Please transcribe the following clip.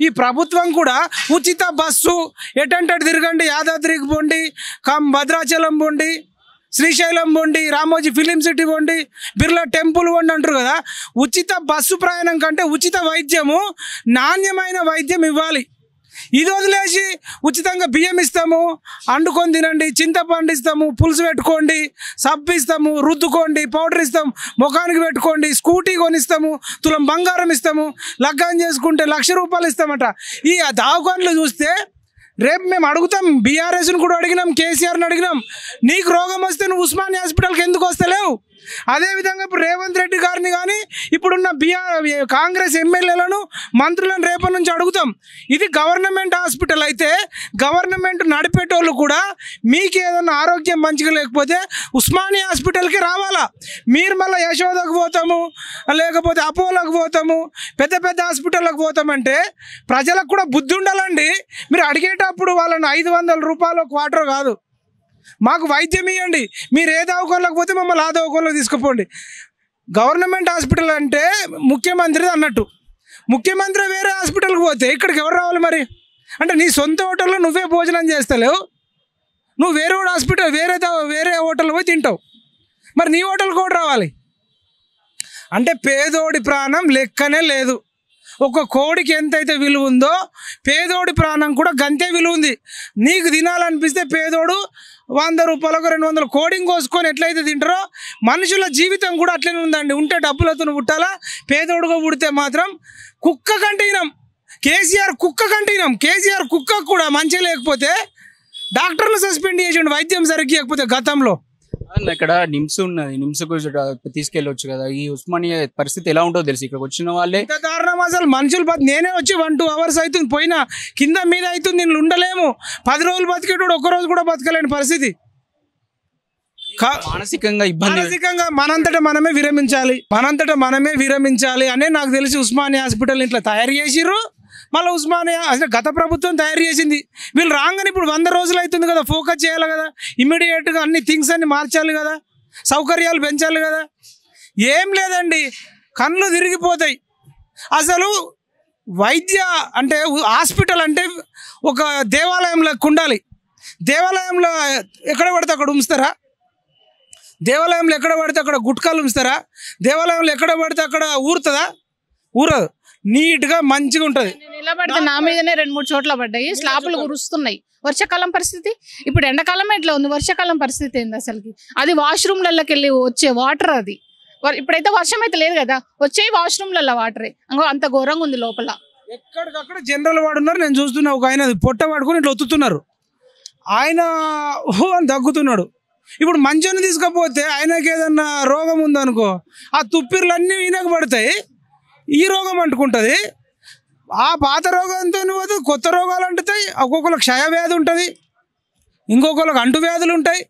ఈ ప్రభుత్వం కూడా ఉచిత బస్సు ఎటంటే తిరగండి, యాదాద్రికి పోండి, భద్రాచలం పోండి, శ్రీశైలం పోండి, రామోజీ ఫిలిం సిటీ పోండి, బిర్లా టెంపుల్ పోండి అంటారు కదా. ఉచిత బస్సు ప్రయాణం కంటే ఉచిత వైద్యము, నాణ్యమైన వైద్యం ఇవ్వాలి. ఇది వదిలేసి ఉచితంగా బియ్యం ఇస్తాము, వండుకొని తినండి, చింతపండు ఇస్తాము, పులుసు పెట్టుకోండి, సబ్బు ఇస్తాము, రుద్దుకోండి, పౌడర్ ఇస్తాము, ముఖానికి పెట్టుకోండి, స్కూటీ కొనిస్తాము, తులం బంగారం ఇస్తాము, లగ్నం చేసుకుంటే ₹1,00,000 ఇస్తామట. ఈ దావకాన్లు చూస్తే రేపు మేము అడుగుతాం, బీఆర్ఎస్ని కూడా అడిగినాం, కేసీఆర్ని అడిగినాం, నీకు రోగం వస్తే నువ్వు ఉస్మానియా హాస్పిటల్కి ఎందుకు వస్తలేవు? అదేవిధంగా ఇప్పుడు రేవంత్ రెడ్డి గారిని కానీ ఇప్పుడున్న కాంగ్రెస్ ఎమ్మెల్యేలను, మంత్రులను రేపటి నుంచి అడుగుతాం. ఇది గవర్నమెంట్ హాస్పిటల్ అయితే గవర్నమెంట్ నడిపేటోళ్ళు కూడా మీకు ఏదన్నా ఆరోగ్యం మంచిగా లేకపోతే ఉస్మానియా హాస్పిటల్కి రావాలా. మీరు మళ్ళీ యశోదకు పోతాము, లేకపోతే అపోలోకి పోతాము, పెద్ద పెద్ద హాస్పిటల్కి పోతామంటే ప్రజలకు కూడా బుద్ధి ఉండాలండి. మీరు అడిగేటప్పుడు వాళ్ళని ₹500 క్వార్టర్ కాదు, మాకు వైద్యం ఇవ్వండి, మీరు ఏ దవాఖానలోకి పోతే మమ్మల్ని ఆ దవాఖానలోకి తీసుకుపోండి. గవర్నమెంట్ హాస్పిటల్ అంటే ముఖ్యమంత్రి అన్నట్టు, ముఖ్యమంత్రి వేరే హాస్పిటల్కి పోతే ఇక్కడికి ఎవరు రావాలి మరి? అంటే నీ సొంత హోటల్లో నువ్వే భోజనం చేస్తలేవు, నువ్వు వేరే హాస్పిటల్ వేరే హోటల్లో పోయి తింటావు, మరి నీ హోటల్కి కూడా రావాలి అంటే పేదోడి ప్రాణం లెక్కనే లేదు. ఒక కోడికి ఎంతైతే విలువ ఉందో పేదోడి ప్రాణం కూడా గంతే విలువ ఉంది. నీకు తినాలనిపిస్తే పేదోడు ₹100, $200 కోడింగ్ కోసుకొని ఎట్లయితే తింటారో మనుషుల జీవితం కూడా అట్లనే ఉందండి. ఉంటే డబ్బులతో పుట్టాలా, పేదోడుగా పుడితే మాత్రం కుక్క కంటినాం. కేసీఆర్ కుక్క కంటినాం. కేసీఆర్ కుక్క కూడా మంచిగా లేకపోతే డాక్టర్లు సస్పెండ్ చేసిండు, వైద్యం సరిగ్గా లేకపోతే గతంలో. ఇక్కడ నిమ్స్ ఉన్నది, నిమ్స్కు తీసుకెళ్ళొచ్చు కదా. ఈ ఉస్మానియా పరిస్థితి ఎలా ఉంటుందో తెలుసు, ఇక్కడికి వచ్చిన వాళ్ళే దారుణం. అసలు మనుషులు నేనే వచ్చి 1-2 hours అవుతుంది, పోయినా కింద మీద అవుతుంది, నేను ఉండలేము. 10 రోజులు బతికేటోడు ఒక్కరోజు కూడా బతకలేని పరిస్థితి. మానసికంగా ఇబ్బంది, మానసికంగా మనంతటా మనమే విరమించాలి అనే నాకు తెలిసి ఉస్మానియా హాస్పిటల్ ఇట్లా తయారు చేసిర్రు. మళ్ళీ ఉస్మానియా అసలు గత ప్రభుత్వం తయారు చేసింది, వీళ్ళు రాగానే ఇప్పుడు 100 రోజులు అవుతుంది కదా, ఫోకస్ చేయాలి కదా, ఇమ్మీడియట్గా అన్ని థింగ్స్ అన్ని మార్చాలి కదా, సౌకర్యాలు పెంచాలి కదా. ఏం లేదండి, కళ్ళు తిరిగిపోతాయి. అసలు వైద్య అంటే హాస్పిటల్ అంటే ఒక దేవాలయంలోకి ఉండాలి. దేవాలయంలో ఎక్కడ పడితే అక్కడ ఉంచుతారా? దేవాలయంలో ఎక్కడ పడితే అక్కడ గుట్కాలు ఉంచుతారా? దేవాలయంలో ఎక్కడ పడితే అక్కడ ఊరుతుందా? ఊరదు. నీట్గా మంచిగా ఉంటుంది. నిలబడితే నా మీదనే 2-3 చోట్ల పడ్డాయి, స్లాపులు కురుస్తున్నాయి. వర్షాకాలం పరిస్థితి, ఇప్పుడు ఎండాకాలం ఎట్లా ఉంది, వర్షాకాలం పరిస్థితి ఏంది అసలుకి? అది వాష్రూమ్లలోకి వెళ్ళి వచ్చే వాటర్, అది ఇప్పుడైతే వర్షం అయితే లేదు కదా, వచ్చే వాష్రూమ్లలో వాటరే, అంత ఘోరంగా ఉంది లోపల. ఎక్కడికక్కడ జనరల్ వాడు ఉన్నారు, నేను చూస్తున్నా. ఒక ఆయన పొట్ట పడుకొని ఇట్లా ఒత్తుతున్నారు, ఆయన అని దగ్గుతున్నాడు. ఇప్పుడు మంచోని తీసుకపోతే ఆయనకి ఏదన్నా రోగం ఉందనుకో, ఆ తుప్పిర్లన్నీ ఈయనకు పడతాయి, ఈ రోగం అంటుకుంటుంది. ఆ పాత రోగంతో కొత్త రోగాలు అంటుతాయి. ఒక్కొక్కరికి క్షయవ్యాధి ఉంటుంది, ఇంకొకరికి అంటువ్యాధులు ఉంటాయి.